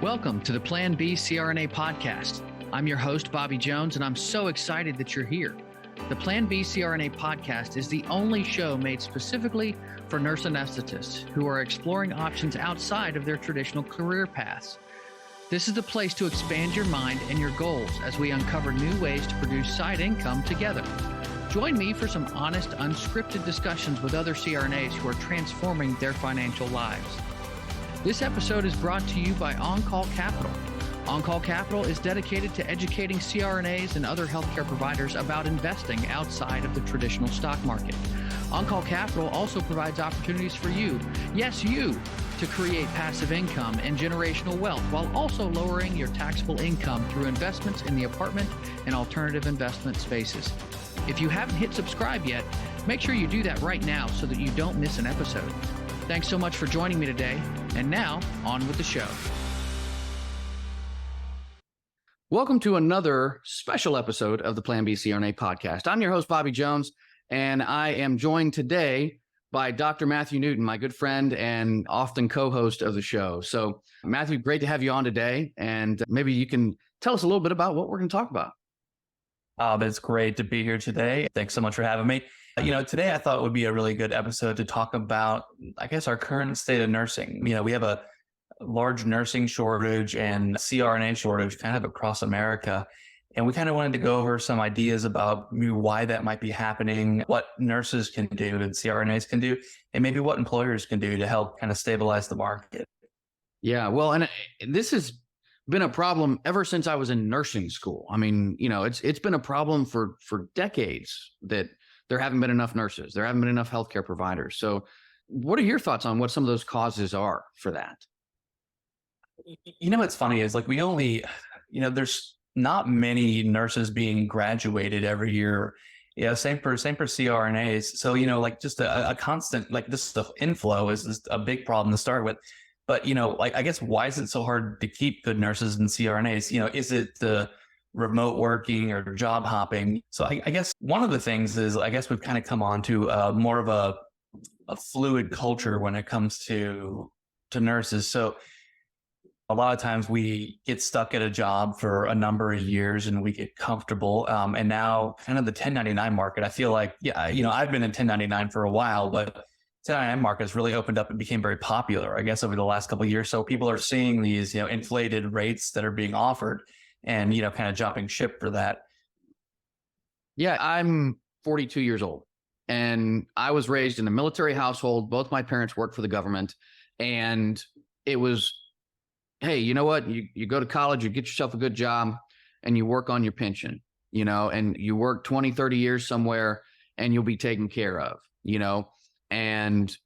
Welcome to the Plan B CRNA podcast. I'm your host, Bobby Jones, and I'm so excited that you're here. The Plan B CRNA podcast is the only show made specifically for nurse anesthetists who are exploring options outside of their traditional career paths. This is the place to expand your mind and your goals as we uncover new ways to produce side income together. Join me for some honest, unscripted discussions with other CRNAs who are transforming their financial lives. This episode is brought to you by On-Call Capital. On-Call Capital is dedicated to educating CRNAs and other healthcare providers about investing outside of the traditional stock market. On-Call Capital also provides opportunities for you, yes, you, to create passive income and generational wealth while also lowering your taxable income through investments in the apartment and alternative investment spaces. If you haven't hit subscribe yet, make sure you do that right now so that you don't miss an episode. Thanks so much for joining me today. And now, on with the show. Welcome to another special episode of the Plan B CRNA podcast. I'm your host, Bobby Jones, and I am joined today by Dr. Matthew Newton, my good friend and often co-host of the show. So, Matthew, great to have you on today. And maybe you can tell us a little bit about what we're going to talk about. It's great to be here today. Thanks so much for having me. Today I thought it would be a really good episode to talk about, our current state of nursing. We have a large nursing shortage and CRNA shortage kind of across America. And we kind of wanted to go over some ideas about why that might be happening, what nurses can do and CRNAs can do, and maybe what employers can do to help kind of stabilize the market. Yeah, well, and this has been a problem ever since I was in nursing school. I mean, it's been a problem for decades that there haven't been enough nurses. There haven't been enough healthcare providers. So what are your thoughts on what some of those causes are for that? What's funny is we only, there's not many nurses being graduated every year. Yeah, same for CRNAs. So, just a constant, this stuff inflow is just a big problem to start with. But, I guess, why is it so hard to keep good nurses and CRNAs? Is it the remote working or job hopping? So I guess one of the things is, we've kind of come on to more of a fluid culture when it comes to nurses. So a lot of times we get stuck at a job for a number of years and we get comfortable. And now kind of the 1099 market, I feel like, I've been in 1099 for a while, but 1099 market has really opened up and became very popular, I guess, over the last couple of years. So people are seeing these, inflated rates that are being offered and, kind of jumping ship for that. Yeah, I'm 42 years old and I was raised in a military household. Both my parents worked for the government, and it was, hey, you know what? You go to college, you get yourself a good job and you work on your pension, and you work 20, 30 years somewhere and you'll be taken care of, and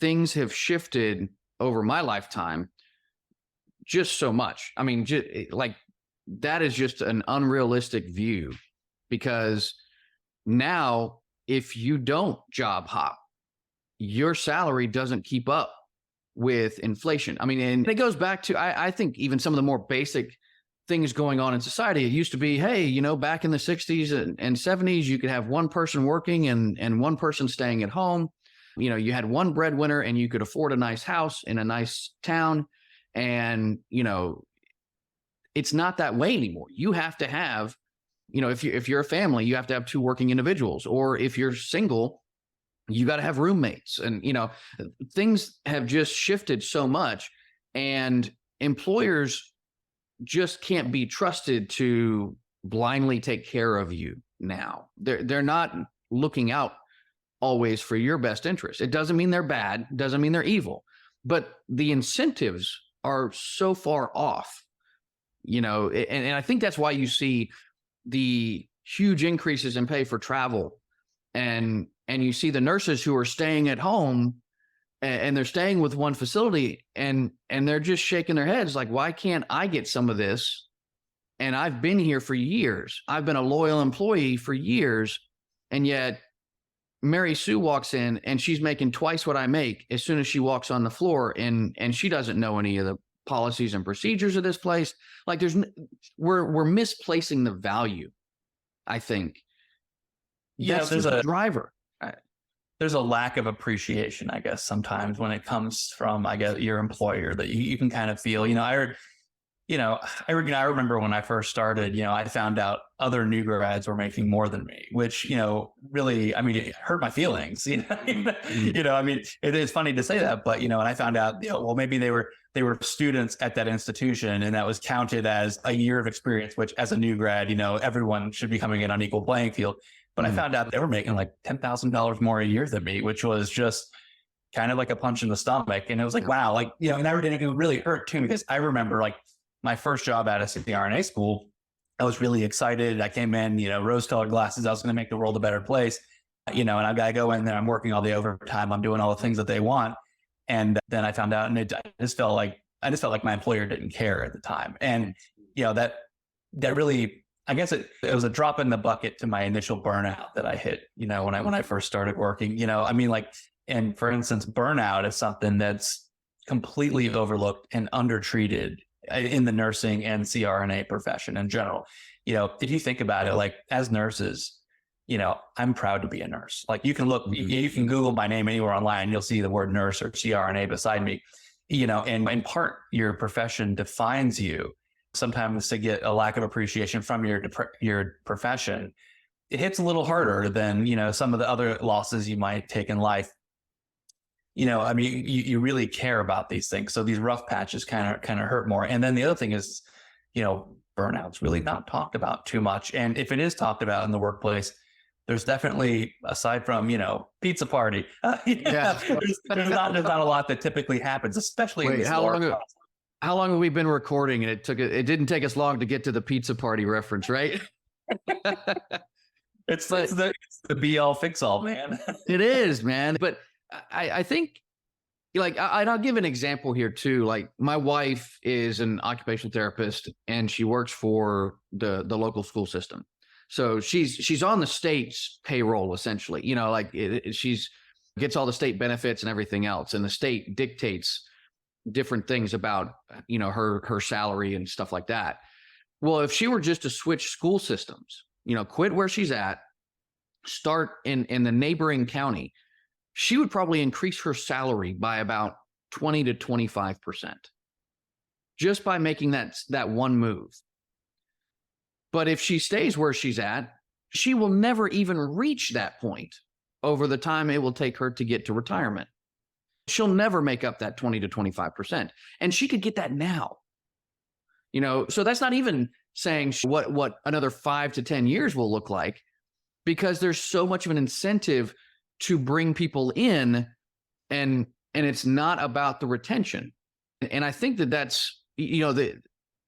things have shifted over my lifetime just so much. I mean, that is just an unrealistic view, because now if you don't job hop, your salary doesn't keep up with inflation. I mean, and it goes back to, I think, even some of the more basic things going on in society. It used to be, hey, back in the 60s and 70s, you could have one person working and one person staying at home. You had one breadwinner and you could afford a nice house in a nice town. And, it's not that way anymore. You have to have, if you're a family, you have to have two working individuals, or if you're single, you got to have roommates. And, things have just shifted so much, and employers just can't be trusted to blindly take care of you now. They're not looking out always for your best interest. It doesn't mean they're bad, doesn't mean they're evil, but the incentives are so far off, and I think that's why you see the huge increases in pay for travel, and you see the nurses who are staying at home and they're staying with one facility and they're just shaking their heads like, why can't I get some of this? And I've been here for years. I've been a loyal employee for years. And yet Mary Sue walks in and she's making twice what I make as soon as she walks on the floor, and she doesn't know any of the policies and procedures of this place. We're misplacing the value, I think. Yeah, That's just a driver. there's a lack of appreciation, I guess, sometimes when it comes from, I guess, your employer that you can kind of feel, I remember when I first started, I found out other new grads were making more than me, which, really, I mean, it hurt my feelings, I mean, it is funny to say that, but, and I found out, well, maybe they were students at that institution and that was counted as a year of experience, which as a new grad, everyone should be coming in on equal playing field. But I found out they were making like $10,000 more a year than me, which was just kind of like a punch in the stomach. And it was like, wow, like, and it really hurt too, because I remember like my first job at a CRNA school, I was really excited. I came in, rose-colored glasses. I was going to make the world a better place, and I got to go in there. I'm working all the overtime. I'm doing all the things that they want. And then I found out, and I just felt like my employer didn't care at the time. And, that really, I guess it was a drop in the bucket to my initial burnout that I hit, when I first started working, I mean, like, and for instance, burnout is something that's completely overlooked and undertreated in the nursing and CRNA profession in general. If you think about it, like as nurses, I'm proud to be a nurse. Like you can you can Google my name anywhere online, you'll see the word nurse or CRNA beside me, and in part, your profession defines you. Sometimes to get a lack of appreciation from your profession, it hits a little harder than, some of the other losses you might take in life. I mean, you really care about these things. So these rough patches kind of hurt more. And then the other thing is, burnout's really not talked about too much. And if it is talked about in the workplace, there's definitely, aside from, pizza party, there's not a lot that typically happens, especially in this how long have we been recording? And it didn't take us long to get to the pizza party reference, right? It's the be all fix all, man. It is, man. But I think, like, I'll give an example here too. Like, my wife is an occupational therapist, and she works for the local school system. So she's on the state's payroll essentially. She's gets all the state benefits and everything else, and the state dictates different things about her salary and stuff like that. Well, if she were just to switch school systems, quit where she's at, start in the neighboring county, she would probably increase her salary by about 20 to 25% just by making that one move. But if she stays where she's at, she will never even reach that point over the time it will take her to get to retirement. She'll never make up that 20 to 25%. And she could get that now. So that's not even saying what another 5 to 10 years will look like, because there's so much of an incentive to bring people in, and it's not about the retention. And I think that's,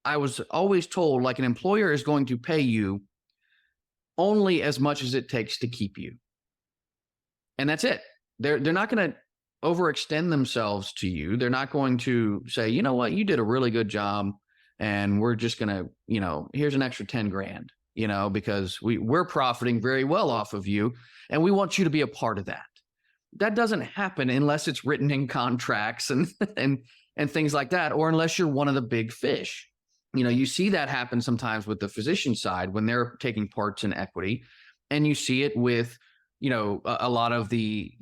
I was always told, like, an employer is going to pay you only as much as it takes to keep you. And that's it. They're not going to overextend themselves to you. They're not going to say, you know what, you did a really good job, and we're just going to, here's an extra 10 grand, because we're profiting very well off of you, and we want you to be a part of that. That doesn't happen unless it's written in contracts and things like that, or unless you're one of the big fish. You see that happen sometimes with the physician side when they're taking parts in equity, and you see it with, a lot of the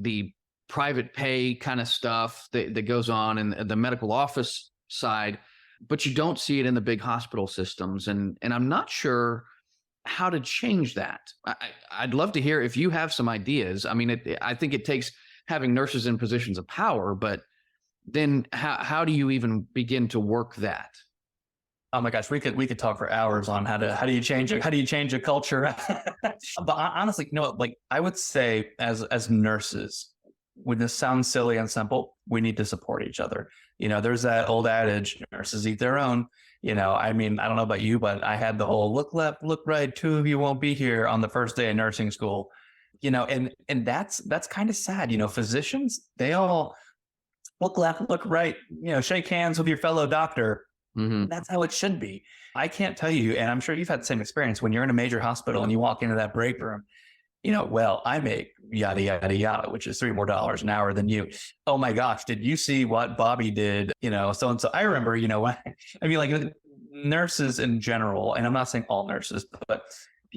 private pay kind of stuff that goes on in the medical office side, but you don't see it in the big hospital systems. And I'm not sure how to change that. I'd love to hear if you have some ideas. I mean, I think it takes having nurses in positions of power, but then how do you even begin to work that? Oh my gosh, we could talk for hours on how do you change a culture. But honestly, like I would say as nurses, when this sounds silly and simple, we need to support each other. There's that old adage, nurses eat their own. I mean, I don't know about you, but I had the whole look left, look right, two of you won't be here on the first day of nursing school. And that's kind of sad. Physicians, they all look left, look right, shake hands with your fellow doctor. Mm-hmm. That's how it should be. I can't tell you, and I'm sure you've had the same experience when you're in a major hospital and you walk into that break room, well, I make yada, yada, yada, which is $3 more an hour than you. Oh my gosh, did you see what Bobby did? So-and-so. I remember, I mean, like nurses in general, and I'm not saying all nurses, but,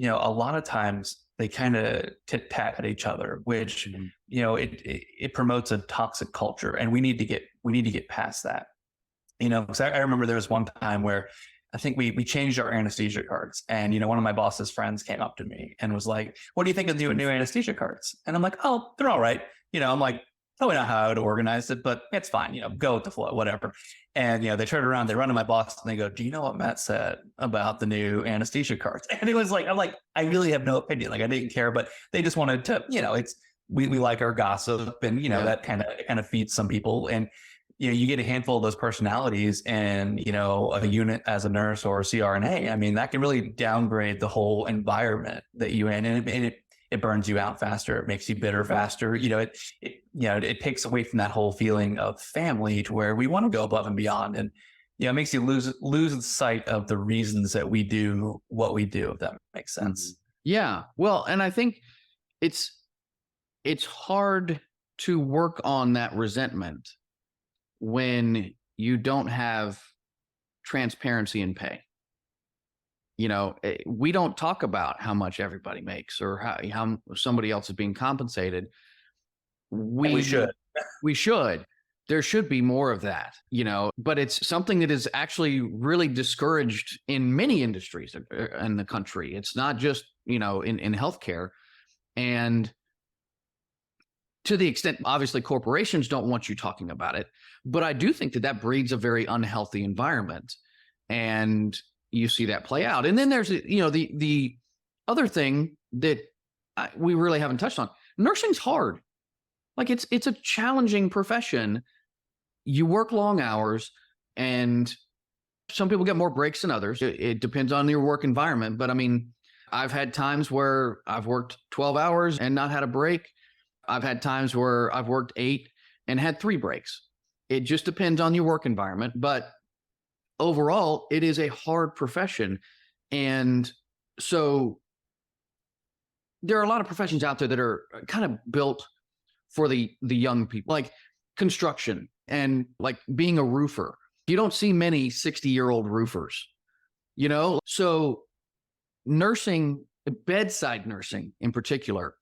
a lot of times they kind of tit tat at each other, which, it promotes a toxic culture, and we need to get past that. Because I remember there was one time where I think we changed our anesthesia cards, and one of my boss's friends came up to me and was like, "What do you think of the new anesthesia cards?" And I'm like, "Oh, they're all right." I'm like, probably not how I would organize it, but it's fine. Go with the flow, whatever. And they turn around, they run to my boss, and they go, "Do you know what Matt said about the new anesthesia cards?" And it was like, I'm like, I really have no opinion. Like, I didn't care, but they just wanted to, it's we like our gossip, and that kind of feeds some people. And you get a handful of those personalities and, a unit as a nurse or a CRNA. I mean, that can really downgrade the whole environment that you're in. And it burns you out faster. It makes you bitter faster. It takes away from that whole feeling of family to where we want to go above and beyond. And, it makes you lose sight of the reasons that we do what we do, if that makes sense. Yeah. Well, and I think it's hard to work on that resentment when you don't have transparency in pay. We don't talk about how much everybody makes or how somebody else is being compensated. We should. We should. There should be more of that, but it's something that is actually really discouraged in many industries in the country. It's not just, in healthcare. And to the extent, obviously, corporations don't want you talking about it, but I do think that breeds a very unhealthy environment, and you see that play out. And then there's, the other thing that we really haven't touched on. Nursing's hard. Like, it's a challenging profession. You work long hours, and some people get more breaks than others. It depends on your work environment. But I mean, I've had times where I've worked 12 hours and not had a break. I've had times where I've worked 8 and had 3 breaks. It just depends on your work environment. But overall, it is a hard profession. And so there are a lot of professions out there that are kind of built for the young people, like construction and like being a roofer. You don't see many 60-year-old roofers, So nursing, bedside nursing in particular,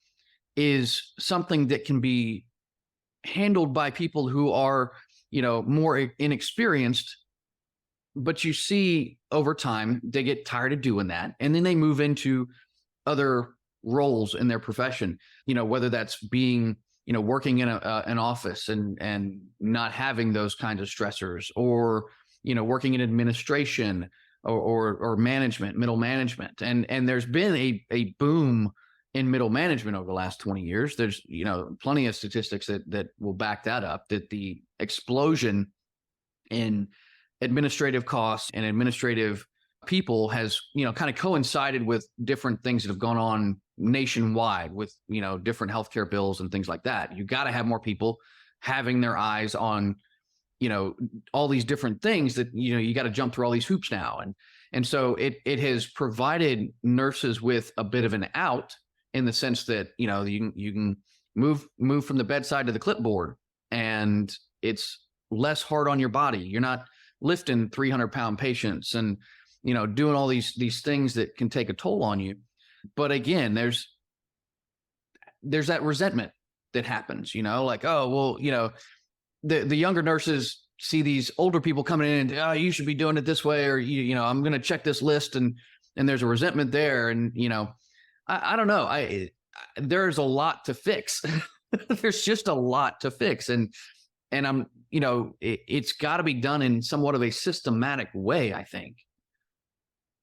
is something that can be handled by people who are, more inexperienced. But you see over time, they get tired of doing that. And then they move into other roles in their profession, whether that's being, working in an office and not having those kinds of stressors, or, working in administration or management, middle management. And there's been a boom in middle management over the last 20 years. There's, plenty of statistics that will back that up, that the explosion in administrative costs and administrative people has, kind of coincided with different things that have gone on nationwide with, different healthcare bills and things like that. You got to have more people having their eyes on, all these different things that, you got to jump through all these hoops now. And so it has provided nurses with a bit of an out, in the sense that, you can move from the bedside to the clipboard, and it's less hard on your body. You're not lifting 300-pound patients and, doing all these things that can take a toll on you. But again, there's that resentment that happens, like, oh, well, the younger nurses see these older people coming in and, oh, you should be doing it this way, or, I'm going to check this list, and there's a resentment there. And, I don't know. There's a lot to fix. There's just a lot to fix. And I'm, it's got to be done in somewhat of a systematic way, I think.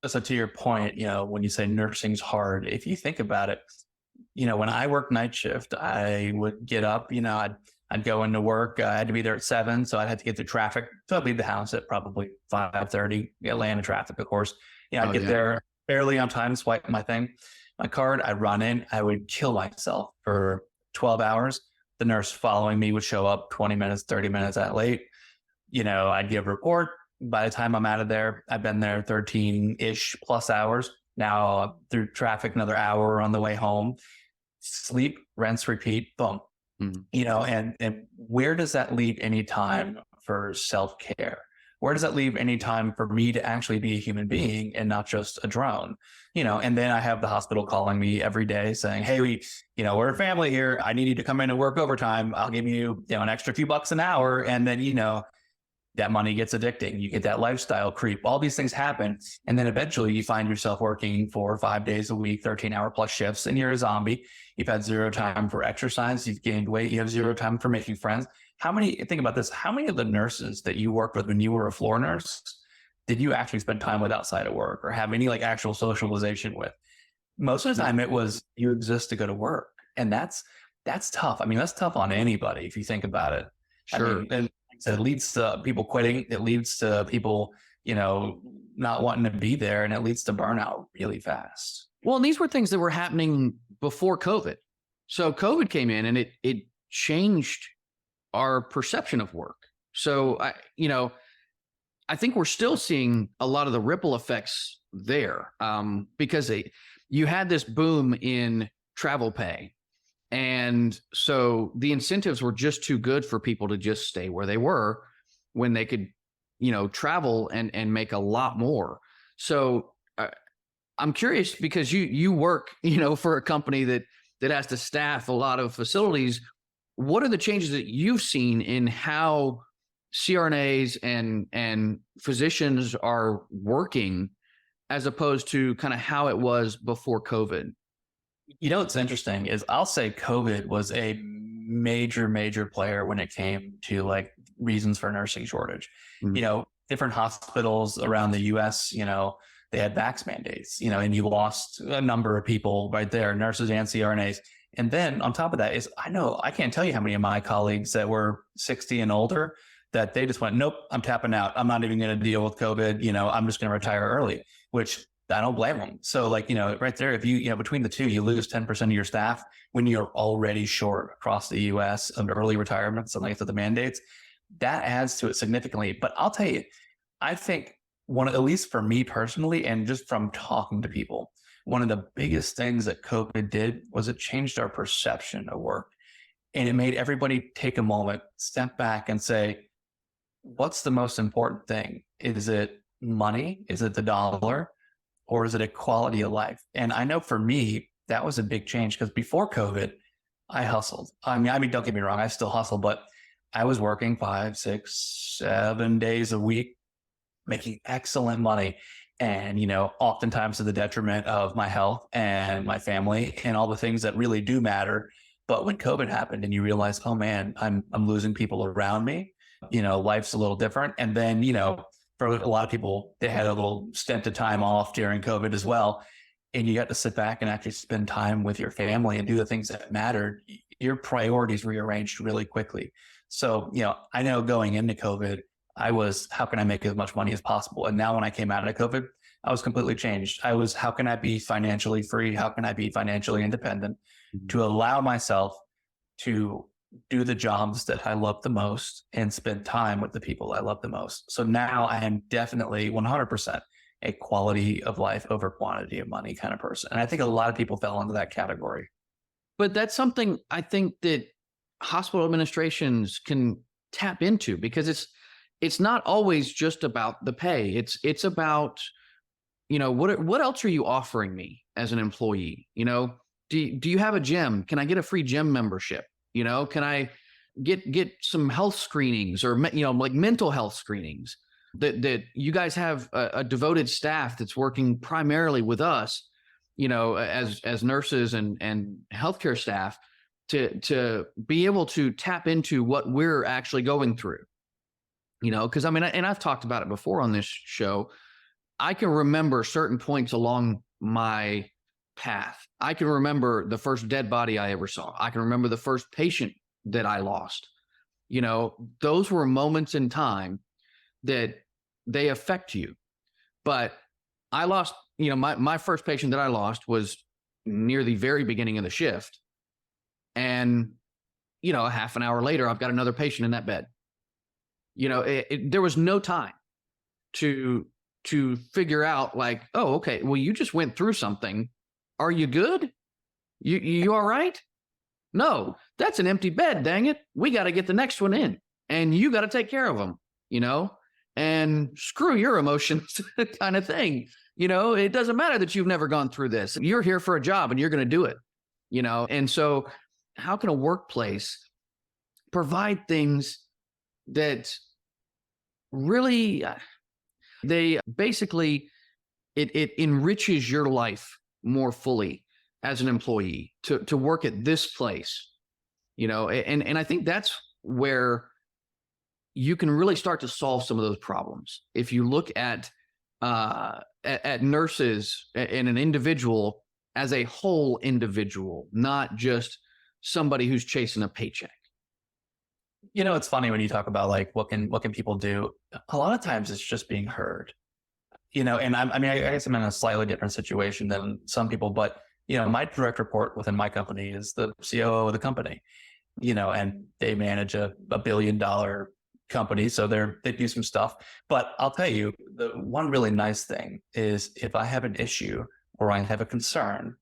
So to your point, when you say nursing's hard, if you think about it, when I worked night shift, I would get up, I'd go into work. I had to be there at 7. So I'd have to get through traffic. So I'd leave the house at probably 5:30, Atlanta traffic, of course. I'd get there barely on time, swipe my card. I'd run in. I would kill myself for 12 hours. The nurse following me would show up 20 minutes, 30 minutes that late. I'd give a report. By the time I'm out of there, I've been there 13-ish plus hours. Now through traffic, another hour on the way home. Sleep, rinse, repeat, boom. And where does that leave any time for self-care where does that leave any time for me to actually be a human being and not just a drone? And then I have the hospital calling me every day saying, hey, we're a family here. I need you to come in and work overtime. I'll give you, an extra few bucks an hour. And then, that money gets addicting. You get that lifestyle creep. All these things happen. And then eventually you find yourself working 4 or 5 days a week, 13-hour plus shifts, and you're a zombie. You've had zero time for exercise. You've gained weight. You have zero time for making friends. Think about this. How many of the nurses that you worked with when you were a floor nurse did you actually spend time with outside of work or have any like actual socialization with? Most of the time it was you exist to go to work. And that's tough. I mean, that's tough on anybody if you think about it. Sure. And it leads to people quitting. It leads to people, not wanting to be there, and it leads to burnout really fast. Well, and these were things that were happening before COVID. So COVID came in and it changed our perception of work. So I think we're still seeing a lot of the ripple effects there, because you had this boom in travel pay. And so the incentives were just too good for people to just stay where they were when they could, travel and make a lot more. So I'm curious, because you work, for a company that has to staff a lot of facilities. What are the changes that you've seen in how CRNAs and physicians are working as opposed to kind of how it was before COVID? What's interesting is I'll say COVID was a major, major player when it came to like reasons for nursing shortage. Mm-hmm. Different hospitals around the US, they had vax mandates, and you lost a number of people right there, nurses and CRNAs. And then on top of that I can't tell you how many of my colleagues that were 60 and older that they just went, nope, I'm tapping out. I'm not even going to deal with COVID. I'm just going to retire early, which I don't blame them. So right there, if you between the two, you lose 10% of your staff when you're already short across the US of early retirements and like the mandates, that adds to it significantly. But I'll tell you, I think at least for me personally, and just from talking to people, one of the biggest things that COVID did was it changed our perception of work. And it made everybody take a moment, step back and say, what's the most important thing? Is it money? Is it the dollar? Or is it a quality of life? And I know for me, that was a big change, because before COVID, I hustled. I mean, don't get me wrong, I still hustle, but I was working 5, 6, 7 days a week, making excellent money. And, oftentimes to the detriment of my health and my family and all the things that really do matter. But when COVID happened and you realize, oh man, I'm losing people around me, life's a little different. And then, for a lot of people, they had a little stint of time off during COVID as well. And you got to sit back and actually spend time with your family and do the things that mattered. Your priorities rearranged really quickly. So, I know going into COVID, I was, how can I make as much money as possible? And now when I came out of COVID, I was completely changed. I was, how can I be financially free? How can I be financially independent to allow myself to do the jobs that I love the most and spend time with the people I love the most? So now I am definitely 100% a quality of life over quantity of money kind of person. And I think a lot of people fell into that category. But that's something I think that hospital administrations can tap into, because it's not always just about the pay. It's about, what else are you offering me as an employee? Do you have a gym? Can I get a free gym membership? Can I get some health screenings or, like mental health screenings that you guys have a devoted staff that's working primarily with us, as nurses and healthcare staff to be able to tap into what we're actually going through, because and I've talked about it before on this show. I can remember certain points along my path. I can remember the first dead body I ever saw. I can remember the first patient that I lost. Those were moments in time that they affect you. But I lost, my first patient that I lost was near the very beginning of the shift. And, a half an hour later, I've got another patient in that bed. There was no time to figure out like, oh, okay, well, you just went through something. Are you good? You all right? No, that's an empty bed. Dang it. We got to get the next one in, and you got to take care of them, and screw your emotions kind of thing. It doesn't matter that you've never gone through this. You're here for a job and you're going to do it, And so how can a workplace provide things that really, they basically, it enriches your life more fully as an employee to work at this place, and I think that's where you can really start to solve some of those problems. If you look at nurses and an individual as a whole individual, not just somebody who's chasing a paycheck. It's funny when you talk about like what can people do. A lot of times it's just being heard. And I guess I'm in a slightly different situation than some people, but my direct report within my company is the COO of the company. And they manage a $1 billion company, so they do some stuff. But I'll tell you, the one really nice thing is if I have an issue or I have a concern,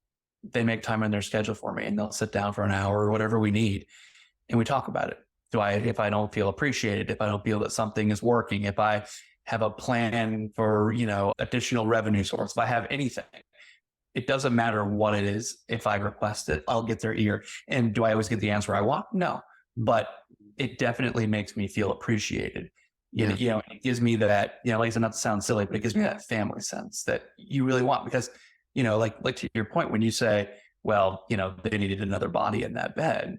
they make time in their schedule for me, and they'll sit down for an hour or whatever we need, and we talk about it. If I don't feel appreciated, if I don't feel that something is working, if I have a plan for, additional revenue source, if I have anything, it doesn't matter what it is. If I request it, I'll get their ear. And do I always get the answer I want? No, but it definitely makes me feel appreciated. Yeah. It gives me that, like I said, not to sound silly, but it gives me that family sense that you really want, because, like to your point, when you say, well, they needed another body in that bed,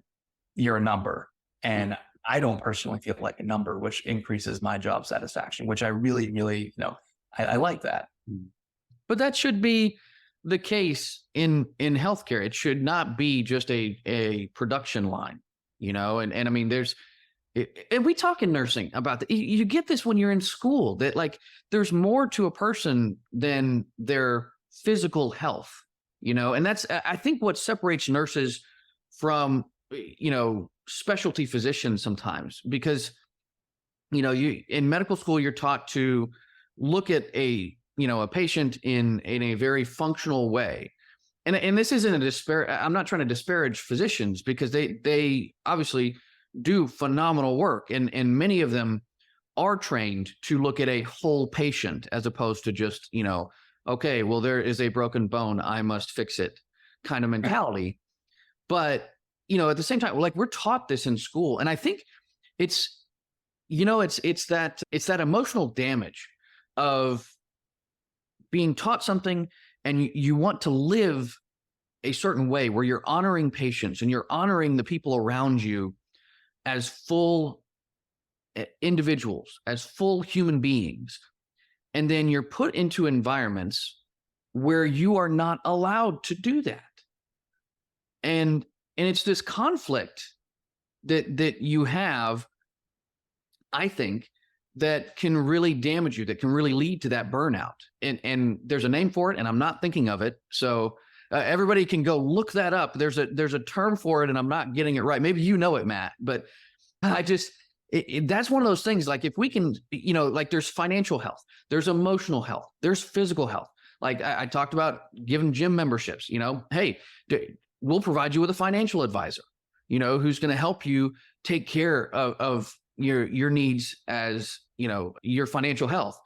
you're a number. And I don't personally feel like a number, which increases my job satisfaction, which I really, really, I like that. But that should be the case in healthcare. It should not be just a production line, and I mean, and we talk in nursing about that. You get this when you're in school, that like there's more to a person than their physical health, and that's, I think, what separates nurses from, specialty physicians sometimes, because, you in medical school, you're taught to look at a patient in a very functional way. And this isn't I'm not trying to disparage physicians, because they obviously do phenomenal work. And many of them are trained to look at a whole patient, as opposed to just, okay, well, there is a broken bone, I must fix it kind of mentality. But, at the same time, like, we're taught this in school. And I think it's that emotional damage of being taught something, and you want to live a certain way where you're honoring patients and you're honoring the people around you as full individuals, as full human beings. And then you're put into environments where you are not allowed to do that. And it's this conflict that you have, I think, that can really damage you, that can really lead to that burnout. And there's a name for it, and I'm not thinking of it. So everybody can go look that up. There's a term for it, and I'm not getting it right. Maybe you know it, Matt, but I just, that's one of those things. Like, if we can, like, there's financial health, there's emotional health, there's physical health. Like I talked about giving gym memberships, hey, we'll provide you with a financial advisor, who's going to help you take care of your needs as, your financial health.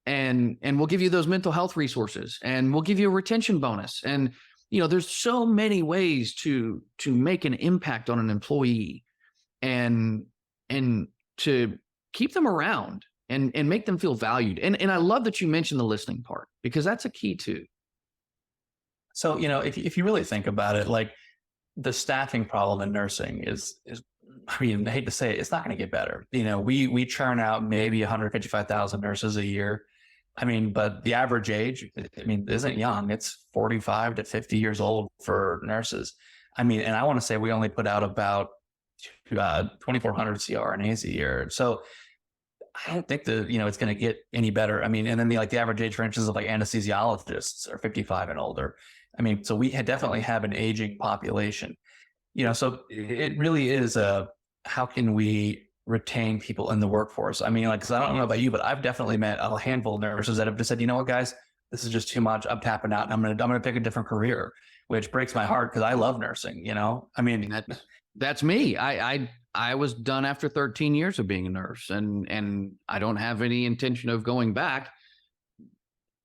And we'll give you those mental health resources, and we'll give you a retention bonus. And, there's so many ways to make an impact on an employee and to keep them around and make them feel valued. And I love that you mentioned the listening part, because that's a key too. So, if you really think about it, like, the staffing problem in nursing is, I mean, I hate to say it, it's not going to get better. We churn out maybe 155,000 nurses a year. I mean, but the average age, isn't young. It's 45 to 50 years old for nurses. I mean, and I want to say we only put out about 2,400 CRNAs a year. So I don't think it's going to get any better. I mean, and then the average age, for instance, of like anesthesiologists are 55 and older. I mean, so we definitely have an aging population, so it really is how can we retain people in the workforce? I mean, cause I don't know about you, but I've definitely met a handful of nurses that have just said, you know what, guys, this is just too much. I'm tapping out, and I'm going to pick a different career, which breaks my heart, because I love nursing, I mean, that's me. I I was done after 13 years of being a nurse, and I don't have any intention of going back.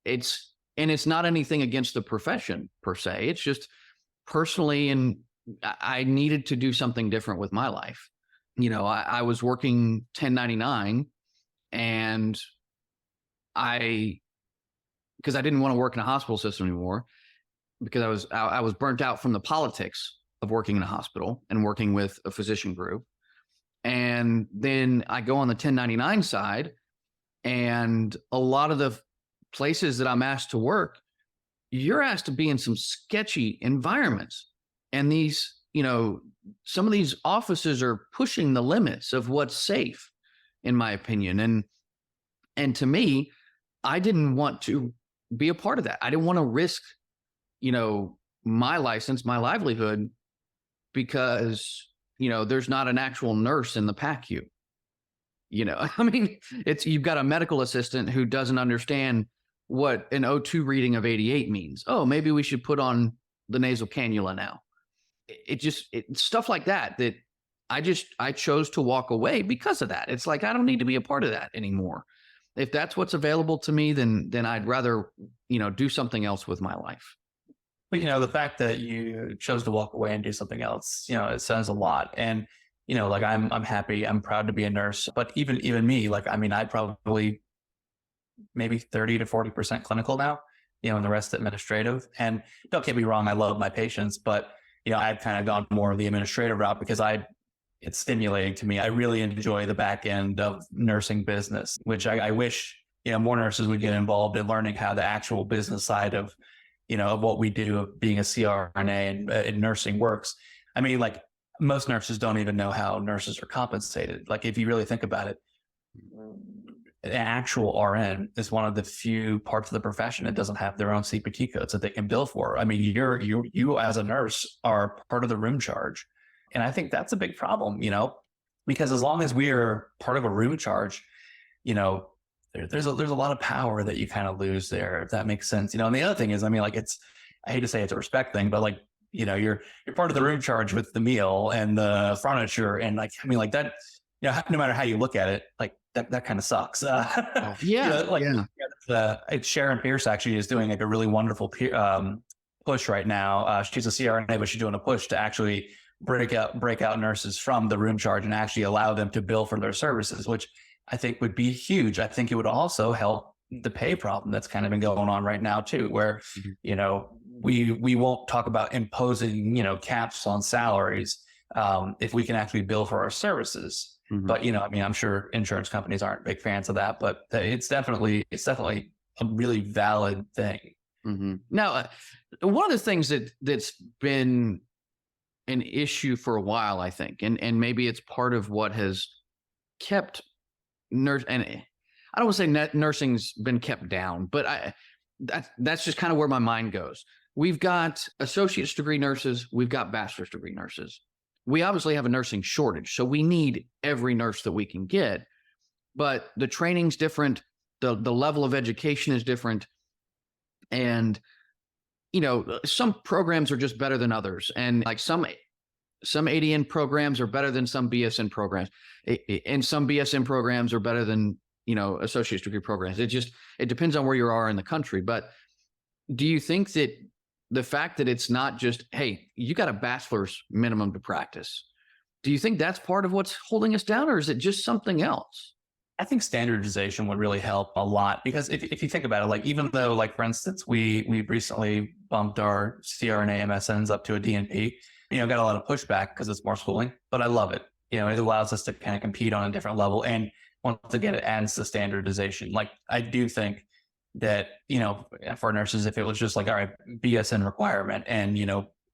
It's not anything against the profession per se. It's just personally, and I needed to do something different with my life. I was working 1099, and because I didn't want to work in a hospital system anymore, because I was burnt out from the politics of working in a hospital and working with a physician group. And then I go on the 1099 side, and a lot of the places that I'm asked to work, you're asked to be in some sketchy environments. And some of these offices are pushing the limits of what's safe, in my opinion. And to me, I didn't want to be a part of that. I didn't want to risk, my license, my livelihood, because, there's not an actual nurse in the PACU. I mean, you've got a medical assistant who doesn't understand what an O2 reading of 88 means. Oh, maybe we should put on the nasal cannula now. Stuff like that I chose to walk away because of that. It's like, I don't need to be a part of that anymore. If that's what's available to me, then I'd rather, do something else with my life. But, the fact that you chose to walk away and do something else, it says a lot. And, like I'm happy, I'm proud to be a nurse, but even me, I probably maybe 30 to 40% clinical now, and the rest administrative. And don't get me wrong, I love my patients, but, I've kind of gone more of the administrative route because it's stimulating to me. I really enjoy the back end of nursing business, which I wish, more nurses would get involved in learning how the actual business side of, of what we do of being a CRNA and nursing works. I mean, most nurses don't even know how nurses are compensated. Like, if you really think about it, an actual RN is one of the few parts of the profession that doesn't have their own CPT codes that they can bill for. I mean, you as a nurse are part of the room charge. And I think that's a big problem, because as long as we are part of a room charge, there's a lot of power that you kind of lose there, if that makes sense. And the other thing is, I hate to say it's a respect thing, but you're part of the room charge with the meal and the furniture. And that, no matter how you look at it, that kind of sucks. Sharon Pierce actually is doing a really wonderful push right now. She's a CRNA, but she's doing a push to actually break out nurses from the room charge and actually allow them to bill for their services, which I think would be huge. I think it would also help the pay problem that's kind of been going on right now too, where, we won't talk about imposing, caps on salaries if we can actually bill for our services. Mm-hmm. But, I'm sure insurance companies aren't big fans of that, but it's definitely a really valid thing. Mm-hmm. Now, one of the things that's been an issue for a while, I think, and maybe it's part of what has kept and I don't want to say nursing's been kept down, but that's just kind of where my mind goes. We've got associate's degree nurses, we've got bachelor's degree nurses. We obviously have a nursing shortage, so we need every nurse that we can get, but the training's different, the level of education is different, and some programs are just better than others, and some ADN programs are better than some BSN programs, and some BSN programs are better than associate's degree programs. It depends on where you are in the country. But do you think that the fact that it's not just, hey, you got a bachelor's minimum to practice, do you think that's part of what's holding us down, or is it just something else? I think standardization would really help a lot, because if you think about it, even though, for instance, we recently bumped our CRNA MSNs up to a DNP, got a lot of pushback because it's more schooling, but I love it. It allows us to kind of compete on a different level. And once again, it adds to standardization. I do think that, for nurses, if it was just all right, BSN requirement, and,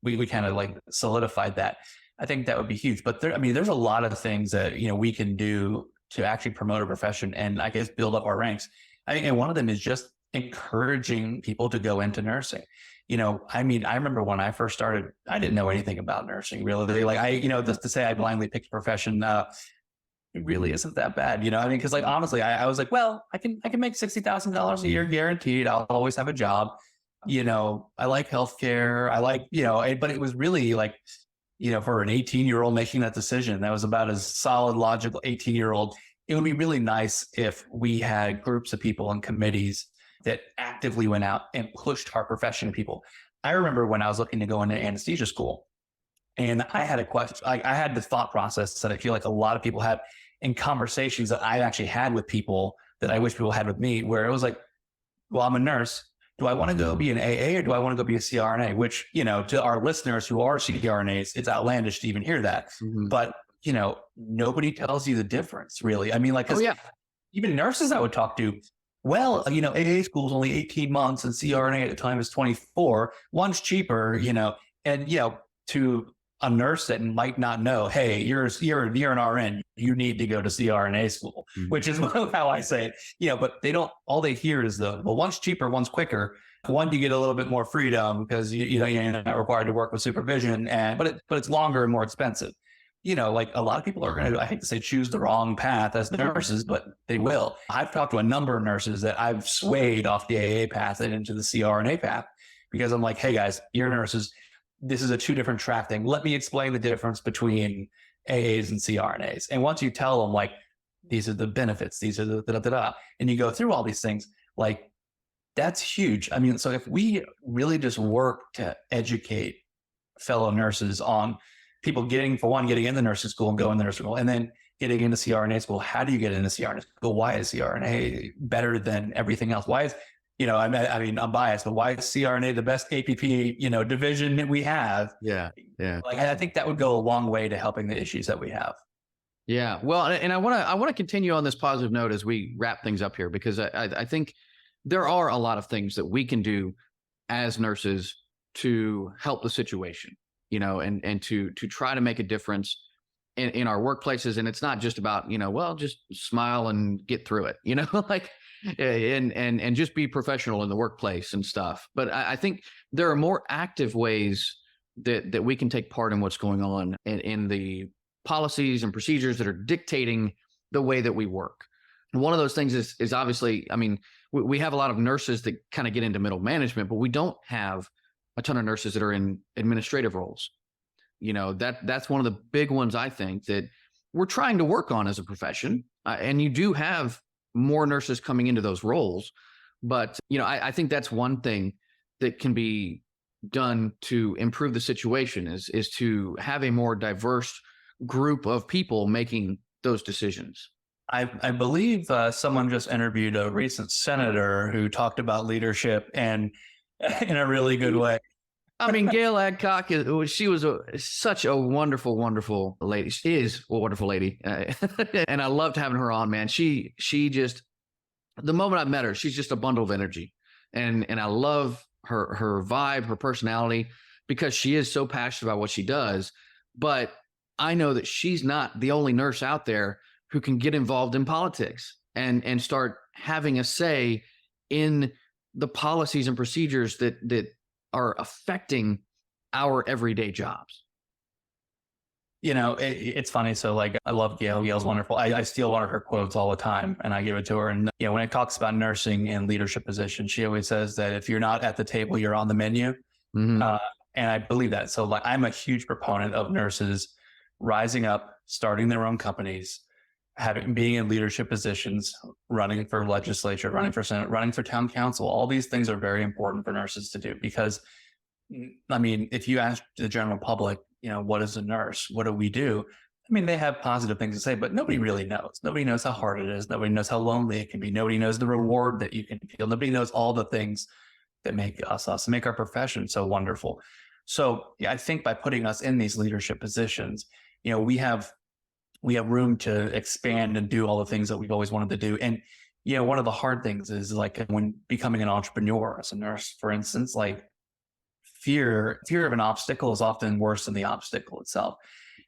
we kind of solidified that, I think that would be huge. But there's a lot of things that, we can do to actually promote a profession and, I guess, build up our ranks. I think one of them is just encouraging people to go into nursing. I remember when I first started, I didn't know anything about nursing really. Just to say I blindly picked a profession, it really isn't that bad, because honestly, I was well, I can make $60,000 a year guaranteed. I'll always have a job. I like healthcare. I like, but it was really for an 18-year-old making that decision, that was about as solid, logical 18-year-old. It would be really nice if we had groups of people and committees that actively went out and pushed our profession to people. I remember when I was looking to go into anesthesia school, and I had a question, I had the thought process that I feel like a lot of people have in conversations that I actually had with people that I wish people had with me, where it was like, well, I'm a nurse. Do I want to go be an AA or do I want to go be a CRNA? Which, to our listeners who are CRNAs, it's outlandish to even hear that. Mhm. But, nobody tells you the difference, really. I mean, like, Oh, yeah. even nurses I would talk to, well, AA school is only 18 months and CRNA at the time is 24. One's cheaper, and, to a nurse that might not know, hey, you're an RN, you need to go to CRNA school, Mhm. which is how I say it. But they don't, all they hear is one's cheaper, one's quicker. One, you get a little bit more freedom because you're not required to work with supervision, but it's longer and more expensive. Like a lot of people are going to, I hate to say, choose the wrong path as nurses, but they will. I've talked to a number of nurses that I've swayed off the AA path and into the CRNA path because I'm like, hey guys, you're nurses. This is a 2 different track thing. Let me explain the difference between AAs and CRNAs. And once you tell them, like, these are the benefits, these are the da-da-da-da, and you go through all these things, like, that's huge. I mean, so if we really just work to educate fellow nurses on people getting into nursing school and going to nursing school, and then getting into CRNA school, how do you get into CRNA school? Why is CRNA better than everything else? Why is, I mean, I'm biased, but why is CRNA the best APP, division that we have? Yeah. Yeah. Like, I think that would go a long way to helping the issues that we have. Yeah. Well, and I want to continue on this positive note as we wrap things up here, because I think there are a lot of things that we can do as nurses to help the situation, and to try to make a difference in our workplaces. And it's not just about, well, just smile and get through it, like, and just be professional in the workplace and stuff. But I think there are more active ways that we can take part in what's going on in the policies and procedures that are dictating the way that we work. And one of those things is obviously, I mean, we have a lot of nurses that kind of get into middle management, but we don't have a ton of nurses that are in administrative roles. That's one of the big ones I think that we're trying to work on as a profession. And you do have more nurses coming into those roles. But, I think that's one thing that can be done to improve the situation is to have a more diverse group of people making those decisions. I believe someone just interviewed a recent senator who talked about leadership and in a really good way. I mean, Gail Adcock, she was such a wonderful, wonderful lady. She is a wonderful lady. And I loved having her on, man. She just, the moment I met her, she's just a bundle of energy. And I love her vibe, her personality, because she is so passionate about what she does. But I know that she's not the only nurse out there who can get involved in politics and start having a say in the policies and procedures that are affecting our everyday jobs. It's funny. So, like, I love Gail. Gail's wonderful. I steal one of her quotes all the time and I give it to her. And, when it talks about nursing and leadership positions, she always says that if you're not at the table, you're on the menu. Mm-hmm. And I believe that. So, like, I'm a huge proponent of nurses rising up, starting their own companies, being in leadership positions, running for legislature, running for Senate, running for town council. All these things are very important for nurses to do because, I mean, if you ask the general public, what is a nurse? What do we do? I mean, they have positive things to say, but nobody really knows. Nobody knows how hard it is. Nobody knows how lonely it can be. Nobody knows the reward that you can feel. Nobody knows all the things that make us, make our profession so wonderful. So yeah, I think by putting us in these leadership positions, we have room to expand and do all the things that we've always wanted to do. And, one of the hard things is, like, when becoming an entrepreneur as a nurse, for instance, like, fear of an obstacle is often worse than the obstacle itself,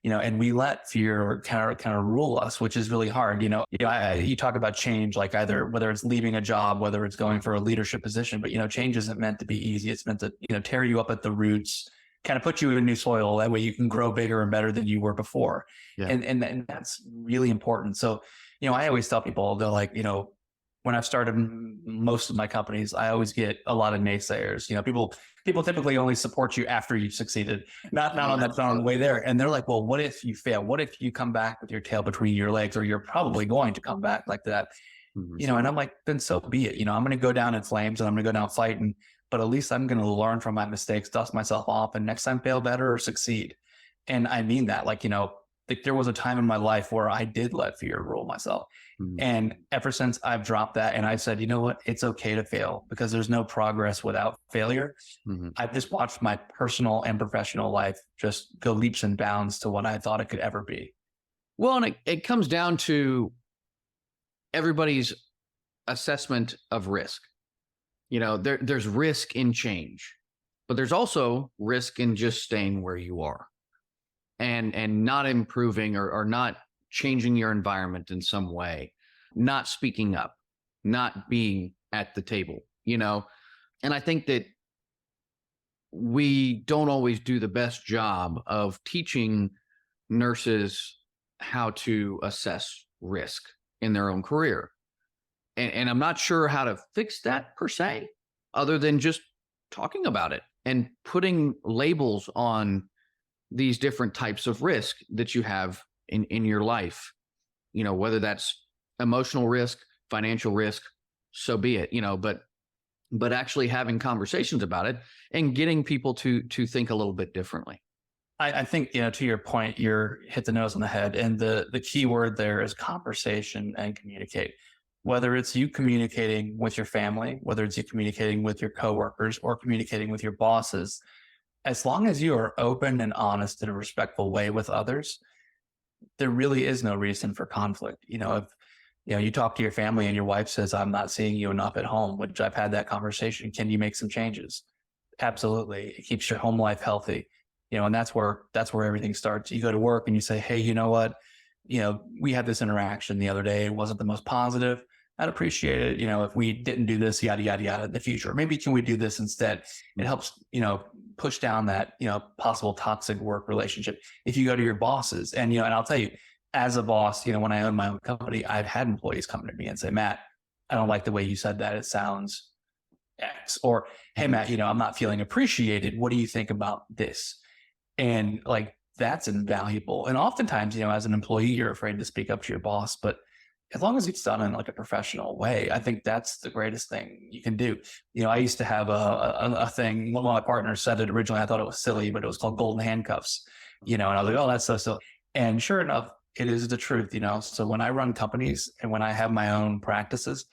and we let fear kind of rule us, which is really hard. You talk about change, like whether it's leaving a job, whether it's going for a leadership position, but, change isn't meant to be easy. It's meant to, tear you up at the roots, kind of put you in new soil. That way you can grow bigger and better than you were before. Yeah. And that's really important. So, I always tell people, they're like, when I've started most of my companies, I always get a lot of naysayers. People typically only support you after you've succeeded, not on the way there. And they're like, well, what if you fail? What if you come back with your tail between your legs, or you're probably going to come back like that? And I'm like, then so be it. I'm going to go down in flames and I'm going to go down fighting, but at least I'm going to learn from my mistakes, dust myself off, and next time fail better or succeed. And I mean that, like there was a time in my life where I did let fear rule myself. And ever since I've dropped that and I said, you know what, it's okay to fail because there's no progress without failure. I've just watched my personal and professional life just go leaps and bounds to what I thought it could ever be. Well, and it comes down to everybody's assessment of risk. There's risk in change, but there's also risk in just staying where you are and not improving or not changing your environment in some way, not speaking up, not being at the table, and I think that we don't always do the best job of teaching nurses how to assess risk in their own career. And I'm not sure how to fix that per se, other than just talking about it and putting labels on these different types of risk that you have in your life, whether that's emotional risk, financial risk, so be it, but actually having conversations about it and getting people to think a little bit differently. I think, to your point, you're hit the nose on the head. And the key word there is conversation and communicate. Whether it's you communicating with your family, whether it's you communicating with your coworkers or communicating with your bosses, as long as you are open and honest in a respectful way with others, there really is no reason for conflict. If you talk to your family and your wife says, I'm not seeing you enough at home, which I've had that conversation. Can you make some changes? Absolutely. It keeps your home life healthy. And that's where everything starts. You go to work and you say, hey, you know what? We had this interaction the other day. It wasn't the most positive. I'd appreciate it, if we didn't do this, yada, yada, yada, in the future. Maybe can we do this instead? It helps, push down that, possible toxic work relationship. If you go to your bosses and I'll tell you, as a boss, when I own my own company, I've had employees come to me and say, Matt, I don't like the way you said that. It sounds X. Or, hey, Matt, I'm not feeling appreciated. What do you think about this? And that's invaluable. And oftentimes, as an employee, you're afraid to speak up to your boss, but as long as it's done in a professional way, I think that's the greatest thing you can do. I used to have a thing. One of my partners said it originally. I thought it was silly, but it was called golden handcuffs, and I was like, oh, that's so silly. And sure enough, it is the truth, So when I run companies and when I have my own practices,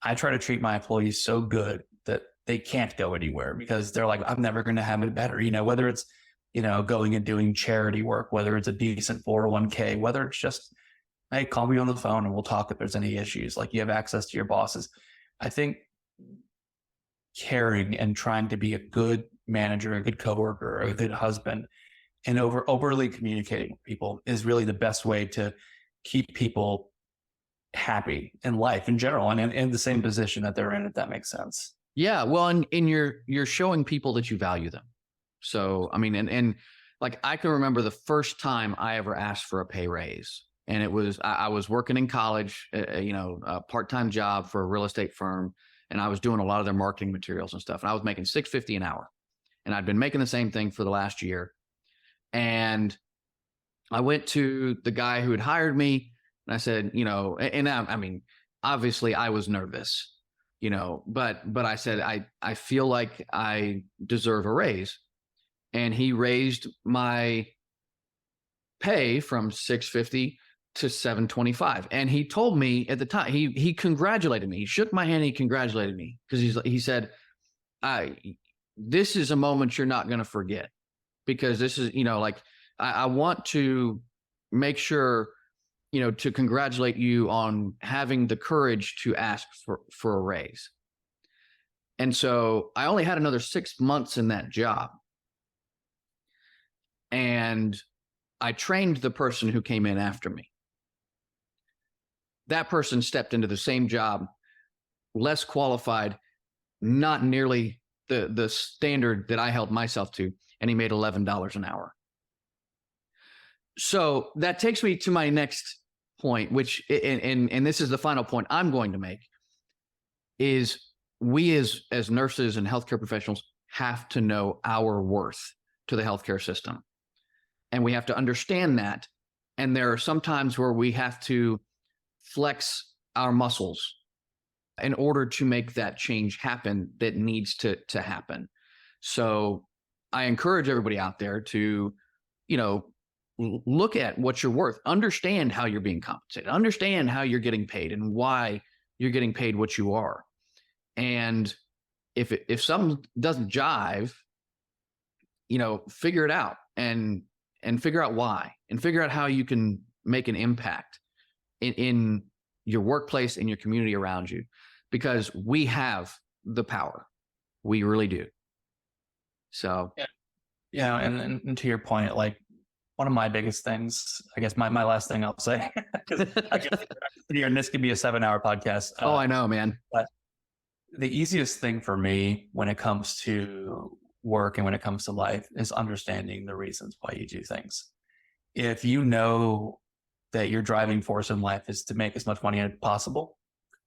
I try to treat my employees so good that they can't go anywhere because they're like, I'm never going to have it better. Whether it's, going and doing charity work, whether it's a decent 401k, whether it's just, hey, call me on the phone and we'll talk if there's any issues. You have access to your bosses. I think caring and trying to be a good manager, a good coworker, a good husband, and overly communicating with people is really the best way to keep people happy in life in general and in the same position that they're in, if that makes sense. Yeah. Well, and you're showing people that you value them. So, I mean, and I can remember the first time I ever asked for a pay raise. And it was, I was working in college, a part-time job for a real estate firm. And I was doing a lot of their marketing materials and stuff. And I was making $6.50 an hour. And I'd been making the same thing for the last year. And I went to the guy who had hired me and I said, and I mean, obviously I was nervous, but I said, I feel like I deserve a raise. And he raised my pay from $6.50 to $7.25. And he told me at the time, he congratulated me. He shook my hand. He congratulated me because he said, this is a moment you're not going to forget because this is, I want to make sure, to congratulate you on having the courage to ask for a raise. And so I only had another 6 months in that job. And I trained the person who came in after me. That person stepped into the same job, less qualified, not nearly the standard that I held myself to, and he made $11 an hour. So that takes me to my next point, which, and this is the final point I'm going to make, is we as nurses and healthcare professionals have to know our worth to the healthcare system. And we have to understand that. And there are some times where we have to flex our muscles in order to make that change happen that needs to happen. So I encourage everybody out there to, look at what you're worth, understand how you're being compensated, understand how you're getting paid and why you're getting paid what you are. And if something doesn't jive, figure it out and figure out why, and figure out how you can make an impact in your workplace and your community around you, because we have the power. We really do. So, yeah. And to your point, like, one of my biggest things, I guess my last thing I'll say, and this could be a 7-hour podcast. I know, man. But the easiest thing for me when it comes to work and when it comes to life is understanding the reasons why you do things. If you know that your driving force in life is to make as much money as possible,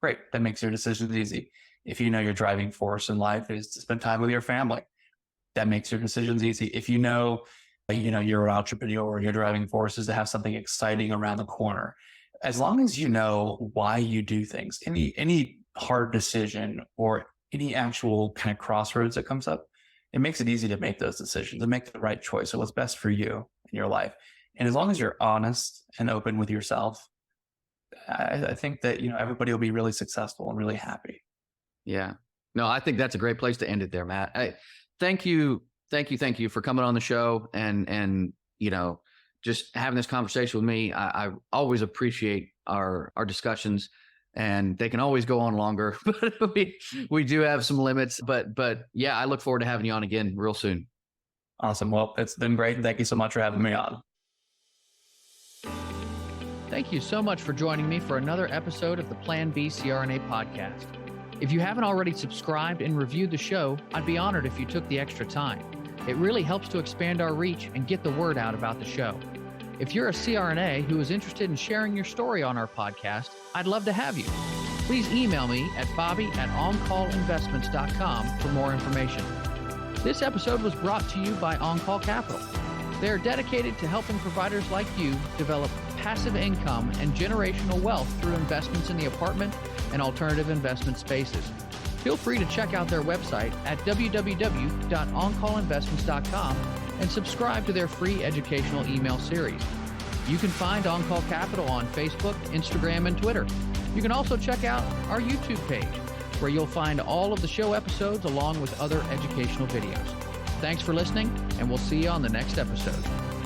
great. That makes your decisions easy. If you know your driving force in life is to spend time with your family, that makes your decisions easy. If you know, you're an entrepreneur and your driving force is to have something exciting around the corner, as long as you know why you do things, any hard decision or any actual kind of crossroads that comes up, it makes it easy to make those decisions and make the right choice of what's best for you in your life. And as long as you're honest and open with yourself, I think that, everybody will be really successful and really happy. Yeah. No, I think that's a great place to end it there, Matt. Thank you for coming on the show and just having this conversation with me. I always appreciate our discussions, and they can always go on longer, but we do have some limits. But yeah, I look forward to having you on again real soon. Awesome. Well, it's been great. And thank you so much for having me on. Thank you so much for joining me for another episode of the Plan B CRNA podcast. If you haven't already subscribed and reviewed the show, I'd be honored if you took the extra time. It really helps to expand our reach and get the word out about the show. If you're a CRNA who is interested in sharing your story on our podcast, I'd love to have you. Please email me at bobby@oncallinvestments.com for more information. This episode was brought to you by On-Call Capital. They are dedicated to helping providers like you develop passive income and generational wealth through investments in the apartment and alternative investment spaces. Feel free to check out their website at www.oncallinvestments.com and subscribe to their free educational email series. You can find On-Call Capital on Facebook, Instagram, and Twitter. You can also check out our YouTube page, where you'll find all of the show episodes along with other educational videos. Thanks for listening, and we'll see you on the next episode.